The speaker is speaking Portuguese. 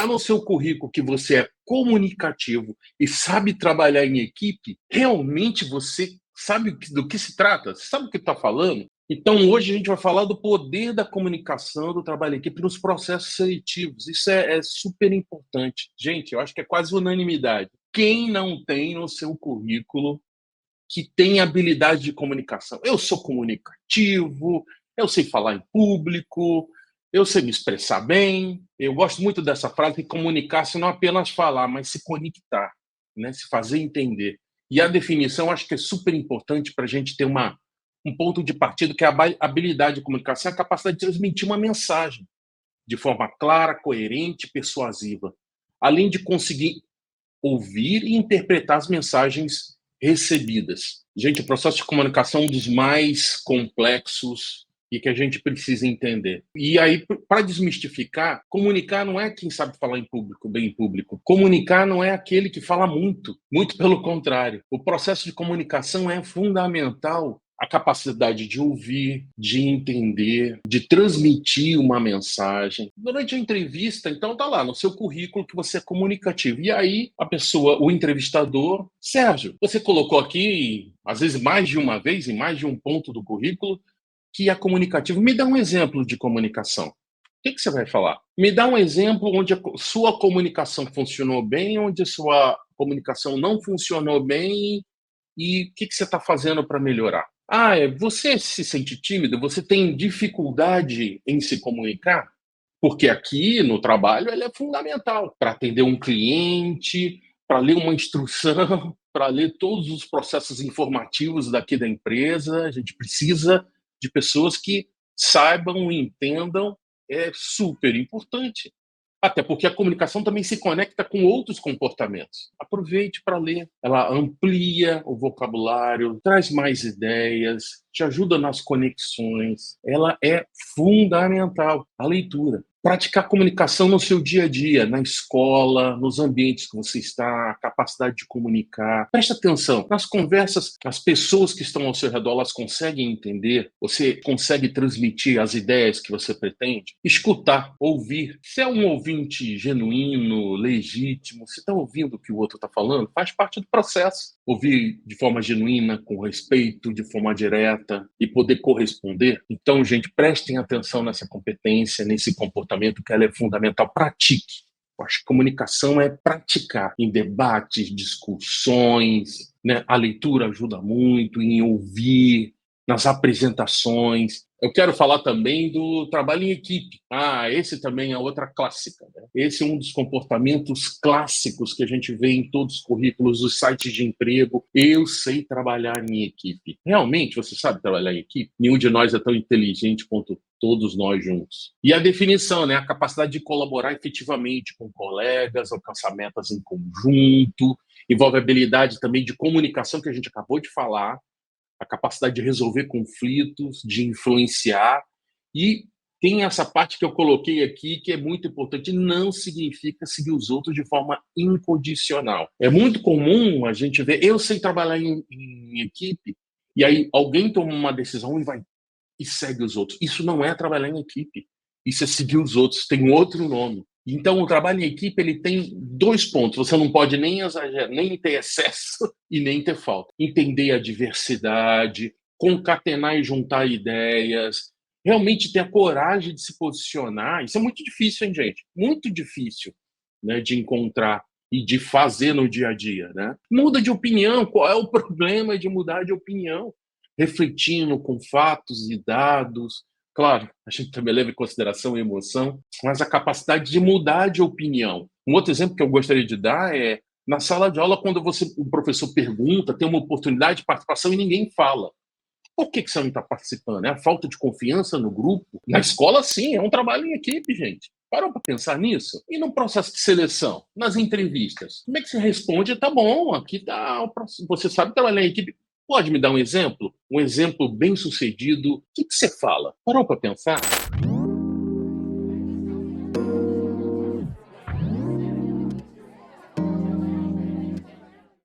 tá no seu currículo que você é comunicativo e sabe trabalhar em equipe, realmente você sabe do que se trata? Você sabe o que está falando? Então, hoje a gente vai falar do poder da comunicação, do trabalho em equipe nos processos seletivos. Isso é super importante. Gente, eu acho que é quase unanimidade. Quem não tem no seu currículo que tem habilidade de comunicação? Eu sou comunicativo, eu sei falar em público, eu sei me expressar bem. Eu gosto muito dessa frase, que comunicar-se não apenas falar, mas se conectar, né? Se fazer entender. E a definição acho que é super importante para a gente ter um ponto de partida, que é a habilidade de comunicação, a capacidade de transmitir uma mensagem de forma clara, coerente, persuasiva, além de conseguir ouvir e interpretar as mensagens recebidas. Gente, o processo de comunicação é um dos mais complexos e que a gente precisa entender. E aí, para desmistificar, comunicar não é quem sabe falar em público, bem em público. Comunicar não é aquele que fala muito, muito pelo contrário. O processo de comunicação é fundamental, a capacidade de ouvir, de entender, de transmitir uma mensagem. Durante a entrevista, então, tá lá no seu currículo que você é comunicativo. E aí, a pessoa, o entrevistador, Sérgio, você colocou aqui, às vezes mais de uma vez, em mais de um ponto do currículo, que é comunicativo. Me dá um exemplo de comunicação. O que você vai falar? Me dá um exemplo onde a sua comunicação funcionou bem, onde a sua comunicação não funcionou bem e o que você está fazendo para melhorar. Você se sente tímido? Você tem dificuldade em se comunicar? Porque aqui no trabalho ela é fundamental para atender um cliente, para ler uma instrução, para ler todos os processos informativos daqui da empresa. A gente precisa de pessoas que saibam e entendam, é super importante. Até porque a comunicação também se conecta com outros comportamentos. Aproveite para ler. Ela amplia o vocabulário, traz mais ideias, te ajuda nas conexões. Ela é fundamental, a leitura. Praticar comunicação no seu dia a dia, na escola, nos ambientes que você está, a capacidade de comunicar. Preste atenção, nas conversas, as pessoas que estão ao seu redor, elas conseguem entender, você consegue transmitir as ideias que você pretende? Escutar, ouvir. Se é um ouvinte genuíno, legítimo, se está ouvindo o que o outro está falando, faz parte do processo. Ouvir de forma genuína, com respeito, de forma direta e poder corresponder. Então, gente, prestem atenção nessa competência, nesse comportamento, que ela é fundamental. Pratique. Eu acho que comunicação é praticar em debates, discussões, né? A leitura ajuda muito em ouvir, nas apresentações. Eu quero falar também do trabalho em equipe. Esse também é outra clássica, né? Esse é um dos comportamentos clássicos que a gente vê em todos os currículos, os sites de emprego. Eu sei trabalhar em equipe. Realmente, você sabe trabalhar em equipe? Nenhum de nós é tão inteligente quanto todos nós juntos. E a definição, né? A capacidade de colaborar efetivamente com colegas, alcançar metas em conjunto, envolve a habilidade também de comunicação, que a gente acabou de falar, a capacidade de resolver conflitos, de influenciar. E tem essa parte que eu coloquei aqui, que é muito importante: não significa seguir os outros de forma incondicional. É muito comum a gente ver, eu sei trabalhar em equipe, e aí alguém toma uma decisão e vai e segue os outros. Isso não é trabalhar em equipe. Isso é seguir os outros, tem outro nome. Então, o trabalho em equipe ele tem dois pontos. Você não pode nem exagerar, nem ter excesso e nem ter falta. Entender a diversidade, concatenar e juntar ideias, realmente ter a coragem de se posicionar. Isso é muito difícil, hein, gente? Muito difícil, né, de encontrar e de fazer no dia a dia, né? Muda de opinião. Qual é o problema de mudar de opinião? Refletindo com fatos e dados. Claro, a gente também leva em consideração a emoção, mas a capacidade de mudar de opinião. Um outro exemplo que eu gostaria de dar é na sala de aula, quando o professor pergunta, tem uma oportunidade de participação e ninguém fala. Por que você não está participando? É a falta de confiança no grupo? Na escola, sim, é um trabalho em equipe, gente. Parou para pensar nisso? E no processo de seleção, nas entrevistas? Como é que você responde? Tá bom, aqui tá. Você sabe trabalhar em equipe. Pode me dar um exemplo? Um exemplo bem sucedido? O que você fala? Parou para pensar?